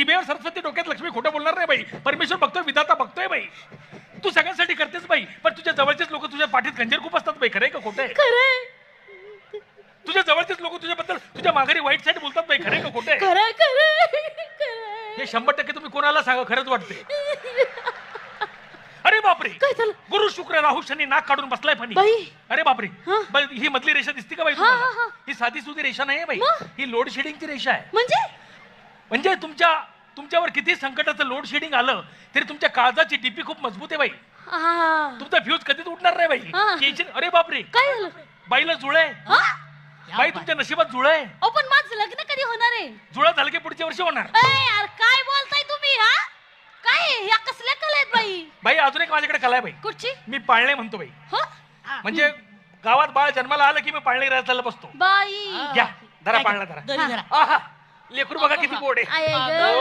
टीव्हीवर सरस्वती डोक्यात लक्ष्मी खोटं बोलणार नाही बाई. परमेश्वर बघतोय, विधाता बघतोय बाई. तू सगळ्यांसाठी करतेस बाई, पण तुझ्या जवळचेच लोक तुझ्या पाठीत खंजीर खूप असतात बाई. खरंय का खोटं आहे? खरंय तुझ्या जवळचेच लोक तुझ्याबद्दल तुझ्या माघारी वाईट साईड बोलतात बाई. खरंय का खोटं आहे? खरंय खरंय हे 100% तुम्ही कोणाला सांगा, खरंच वाटते. अरे बापरे, काय झालं? गुरु शुक्र राहू शनी नाक काढून बसलाय फणी. बाई. अरे बापरे, हा? ही मधली रेषा दिसते का बाई हा, हा, तुम्हाला? हा. ही साधी सुधी रेषा नाही बाई, मग? ही लोड शेडिंगची रेषा आहे. म्हणजे तुमच्यावर किती संकटाचं लोड शेडिंग आलं तरी तुमच्या काळजाची डीपी खूप मजबूत आहे बाई. हा. तुमचा फ्यूज कधीच उडणार नाही बाई. हा. टेन्शन. अरे बापरे, काय झालं? बाईला जुळ आहे. हा? बाई तुमच्या नशिबात जुळ आहे. अहो पण माझं लग्न कधी होणार आहे? जुळा झालं की पुढच्या वर्षी होणार. यार काय बोलताय तुम्ही? हा काय या कसल्या कला आहेत बाई? बाई अजून एक माझ्याकडे कला आहे बाई. कुठची? मी पाळणे म्हणतो बाई. हो म्हणजे गावात बाळ जन्माला आलं की मी पाळणे राहायला बसतो. बाई घ्या धरा पाळणा धरा. घरी जरा आहा, लेकरू बघा किती गोड आहे. आय, आय, ग.